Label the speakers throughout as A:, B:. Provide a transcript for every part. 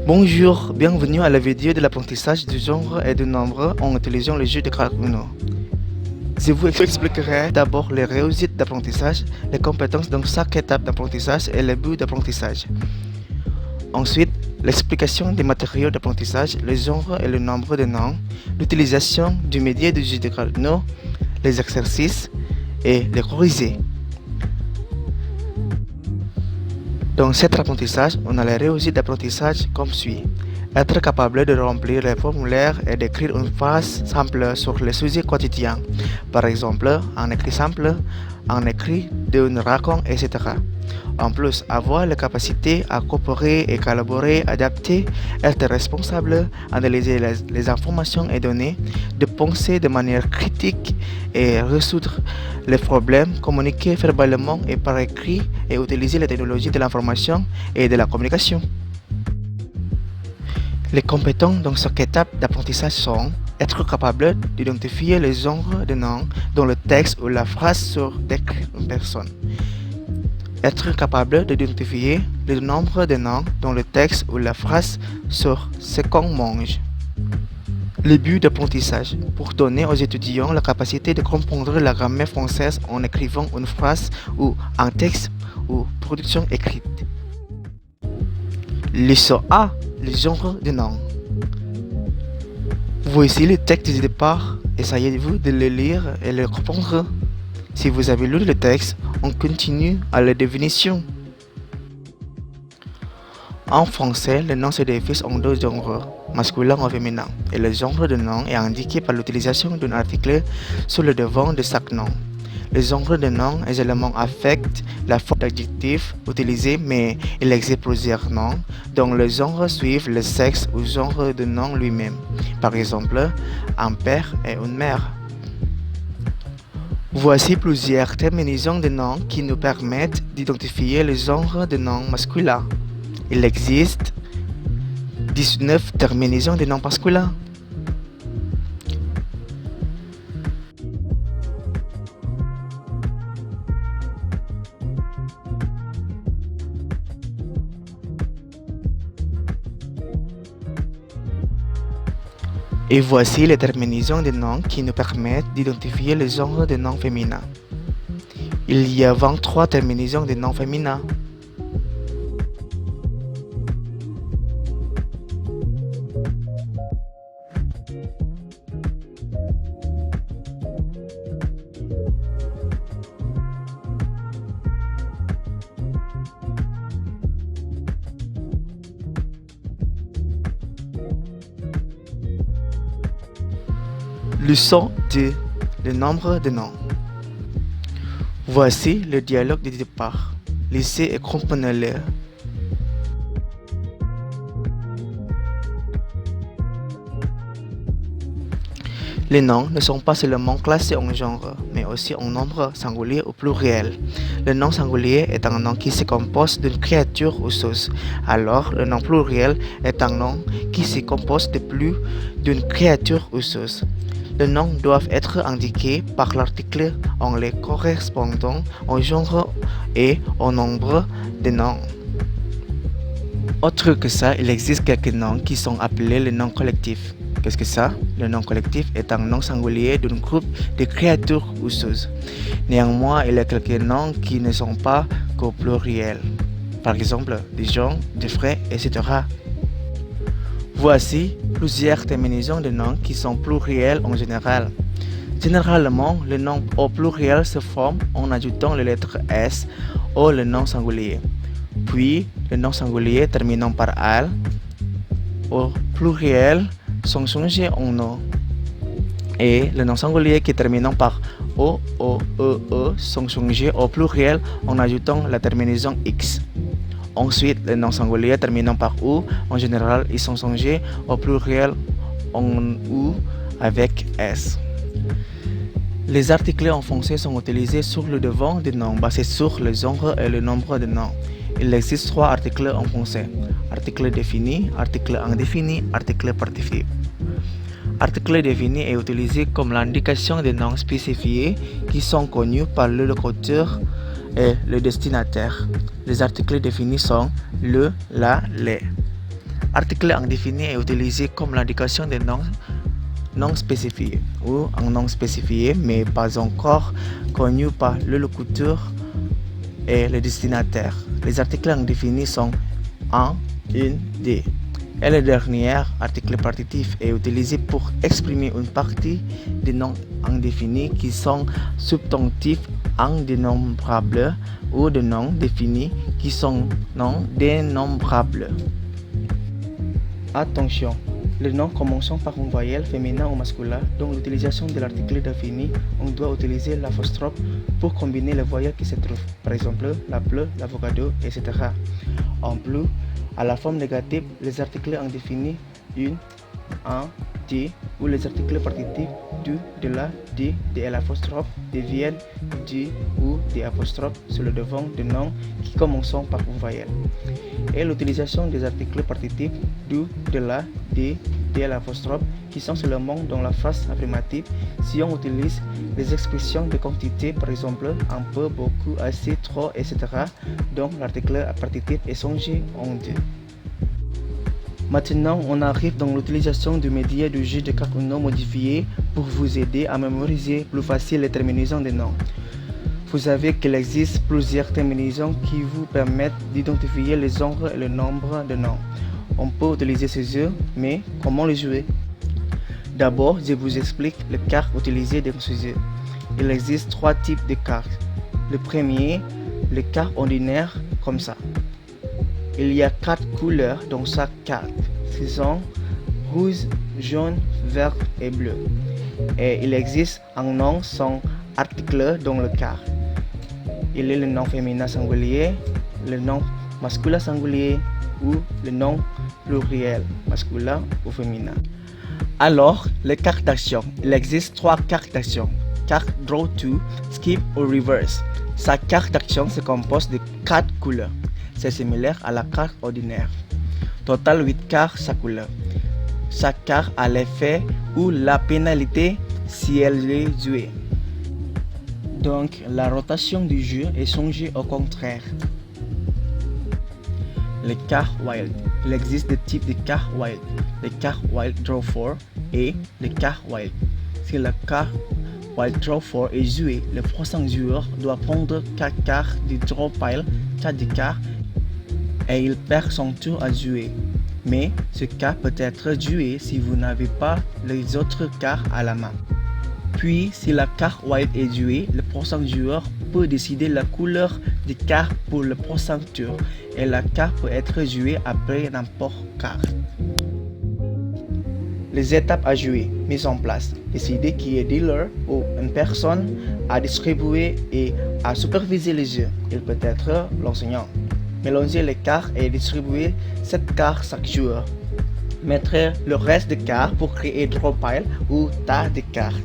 A: Bonjour, bienvenue à la vidéo de l'apprentissage du genre et du nombre en utilisant le jeu de cartes Uno. Je vous expliquerai d'abord les réussites d'apprentissage, les compétences dans chaque étape d'apprentissage et les buts d'apprentissage. Ensuite, l'explication des matériaux d'apprentissage, le genre et le nombre de noms, l'utilisation du média du jeu de cartes Uno, les exercices et les corriger. Dans cet apprentissage, on a les réussites d'apprentissage comme suit. Être capable de remplir les formulaires et d'écrire une phrase simple sur les sujets quotidiens. Par exemple, un écrit simple, un écrit d'une raconte, etc. En plus, avoir la capacité à coopérer et collaborer, adapter, être responsable, analyser les informations et données, de penser de manière critique et résoudre les problèmes, communiquer verbalement et par écrit et utiliser les technologies de l'information et de la communication. Les compétences dans chaque étape d'apprentissage sont être capable d'identifier le genre de nom dans le texte ou la phrase sur décrire une personne. Être capable d'identifier le nombre de noms dans le texte ou la phrase sur ce qu'on mange. Le but d'apprentissage, pour donner aux étudiants la capacité de comprendre la grammaire française en écrivant une phrase ou un texte ou production écrite. Leçon A, le genre de nom. Voici le texte de départ, essayez-vous de le lire et le comprendre. Si vous avez lu le texte, on continue à la définition. En français, le nom se divise en deux genres, masculin ou féminin, et le genre de nom est indiqué par l'utilisation d'un article sur le devant de chaque nom. Le genre de nom également affecte la forme d'adjectif utilisée, mais il existe plusieurs noms dont le genre suit le sexe ou genre de nom lui-même. Par exemple, un père et une mère. Voici plusieurs terminaisons de noms qui nous permettent d'identifier le genre de nom masculin. Il existe 19 terminaisons de noms masculins. Et voici les terminaisons de noms qui nous permettent d'identifier le genre de noms féminins. Il y a 23 terminaisons de noms féminins. Leçon 2. Le nombre de noms. Voici le dialogue de départ. Lisez et comprenez-le. Les noms ne sont pas seulement classés en genre, mais aussi en nombre singulier ou pluriel. Le nom singulier est un nom qui se compose d'une créature ou chose, alors le nom pluriel est un nom qui se compose de plus d'une créature ou chose. Les noms doivent être indiqués par l'article en les correspondant au genre et au nombre de noms. Autre que ça, il existe quelques noms qui sont appelés les noms collectifs. Qu'est-ce que ça? Le nom collectif est un nom singulier d'un groupe de créatures ou choses. Néanmoins, il y a quelques noms qui ne sont pas qu'au pluriel. Par exemple, des gens, des frères, etc. Voici plusieurs terminaisons de noms qui sont pluriels en général. Généralement, le nom au pluriel se forme en ajoutant les lettres S au nom singulier. Puis, le nom singulier terminant par al au pluriel sont changés en no. Et le nom singulier qui terminant par o, sont changés au pluriel en ajoutant la terminaison x. Ensuite, les noms singuliers terminant par ou, en général, ils sont changés au pluriel en ou avec s. Les articles en français sont utilisés sur le devant des noms basés sur le genre et le nombre de noms. Il existe 3 articles en français. Article défini, article indéfini, article participe. Article défini est utilisé comme l'indication des noms spécifiés qui sont connus par le locuteur et le destinataire. Les articles définis sont le, la, les. Article indéfini est utilisé comme l'indication de noms non spécifiés ou un nom spécifié mais pas encore connu par le locuteur et le destinataire. Les articles indéfinis sont un, une, des. Et le dernier article partitif est utilisé pour exprimer une partie des noms indéfinis qui sont substantifs indénombrables ou des noms définis qui sont non dénombrables. Attention, les noms commençant par une voyelle féminin ou masculin, dans l'utilisation de l'article défini, on doit utiliser l'apostrophe pour combiner les voyelles qui se trouvent, par exemple l'apple, l'avocado, etc. En plus, à la forme négative, les articles indéfinis une, un, des ou les articles partitifs du, de la, des l'apostrophe deviennent du ou des apostrophes sur le devant de noms qui commencent par une voyelle. Et l'utilisation des articles partitifs du, de la, des l'apostrophe qui sont seulement dans la phrase affirmative si on utilise les expressions de quantité, par exemple un peu, beaucoup, assez, trop, etc. Donc l'article partitif est changé en deux. Maintenant, on arrive dans l'utilisation du média du jeu de cartes Uno modifié pour vous aider à mémoriser plus facile les terminaisons des noms. Vous savez qu'il existe plusieurs terminaisons qui vous permettent d'identifier les nombres et le nombre de noms. On peut utiliser ces jeux, mais comment les jouer? D'abord, je vous explique les cartes utilisées dans ce jeu. Il existe trois types de cartes. Le premier, les cartes ordinaires, comme ça. Il y a 4 couleurs dans chaque carte. Ce sont rouge, jaune, vert et bleu. Et il existe un nom sans article dans le carte. Il est le nom féminin singulier, le nom masculin singulier ou le nom pluriel, masculin ou féminin. Alors, les cartes d'action. Il existe 3 cartes d'action. Carte Draw 2, Skip ou Reverse. Chaque carte d'action se compose de 4 couleurs. C'est similaire à la carte ordinaire. Total 8 cartes chaque couleur. Chaque carte a l'effet ou la pénalité si elle est jouée. Donc, la rotation du jeu est changée au contraire. Les cartes Wild. Il existe des types de cartes Wild. Les cartes Wild Draw 4 et les cartes Wild. Si la carte Wild Draw 4 est jouée, le prochain joueur doit prendre 4 cartes du Draw Pile, 4 de cartes, et il perd son tour à jouer. Mais ce carte peut être joué si vous n'avez pas les autres cartes à la main. Puis, si la carte Wild est jouée, le prochain joueur peut décider la couleur des cartes pour le prochain tour, et la carte peut être jouée après n'importe carte. Les étapes à jouer, mises en place. Décider qui est dealer ou une personne à distribuer et à superviser les jeux. Il peut être l'enseignant. Mélanger les cartes et distribuer 7 cartes chaque joueur. Mettre le reste des cartes pour créer draw pile ou tas de cartes.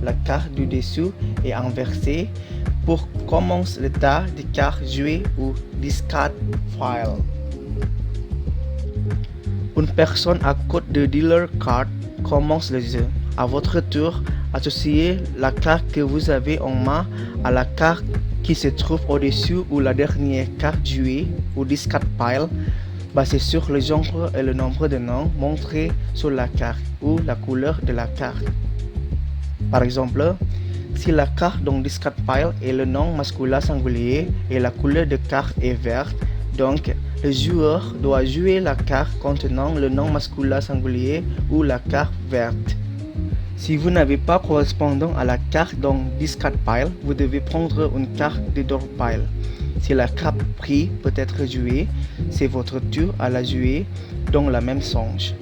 A: La carte du dessous est inversée pour commencer le tas de cartes jouées ou discard file. Une personne à côté de dealer card commence le jeu. À votre tour, associez la carte que vous avez en main à la carte qui se trouve au-dessus ou la dernière carte jouée ou discard pile basée sur le genre et le nombre de noms montrés sur la carte ou la couleur de la carte. Par exemple, si la carte dans discard pile est le nom masculin singulier et la couleur de carte est verte, donc le joueur doit jouer la carte contenant le nom masculin singulier ou la carte verte. Si vous n'avez pas correspondant à la carte dans discard pile, vous devez prendre une carte de draw pile. Si la carte prise peut être jouée, c'est votre tour à la jouer dans la même sens.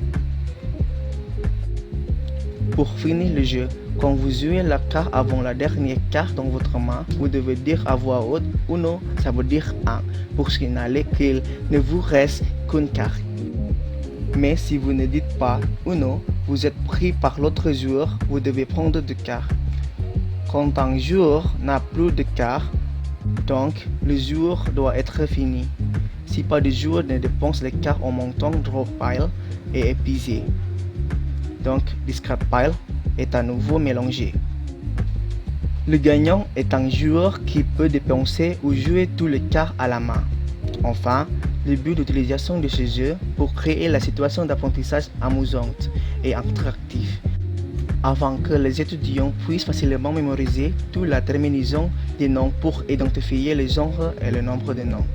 A: Pour finir le jeu, quand vous jouez la carte avant la dernière carte dans votre main, vous devez dire à voix haute Uno, ça veut dire 1, pour signaler qu'il ne vous reste qu'une carte. Mais si vous ne dites pas Uno, vous êtes pris par l'autre joueur, vous devez prendre 2 cartes. Quand un joueur n'a plus de cartes, donc le jour doit être fini. Si pas de joueur ne dépense les cartes en montant draw pile est épuisé. Donc discard pile est à nouveau mélangé. Le gagnant est un joueur qui peut dépenser ou jouer tous les cartes à la main. Enfin, Le but d'utilisation de ce jeu pour créer la situation d'apprentissage amusante et interactive, afin que les étudiants puissent facilement mémoriser toute la terminaison des noms pour identifier le genre et le nombre de noms.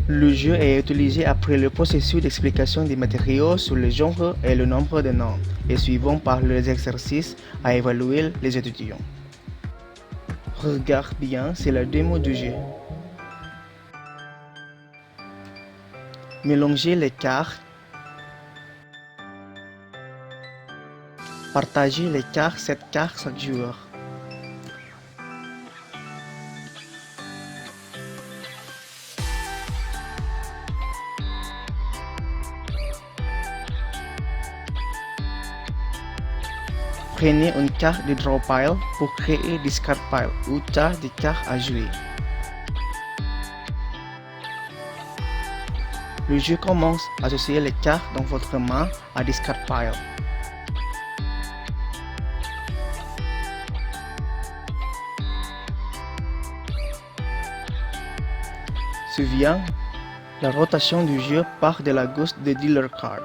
A: Le jeu est utilisé après le processus d'explication des matériaux sur le genre et le nombre de noms, et suivant par les exercices à évaluer les étudiants. Regarde bien, c'est la démo du jeu. Mélangez les cartes. Partagez les cartes, 7 cartes chaque joueur. Prenez une carte de draw pile pour créer discard pile ou tas de cartes à jouer. Le jeu commence à associer les cartes dans votre main à discard pile. Souviens, la rotation du jeu part de la gauche de dealer card.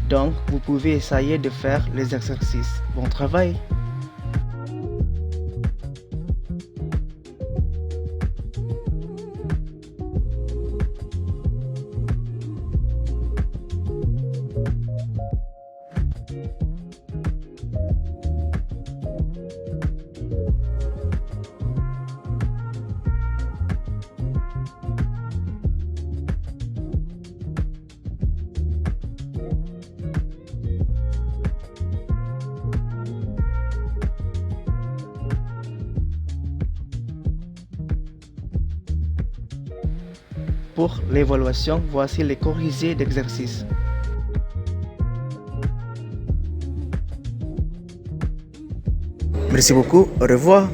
A: Donc, vous pouvez essayer de faire les exercices. Bon travail! pour l'évaluation, voici les corrigés d'exercice. Merci beaucoup, au revoir.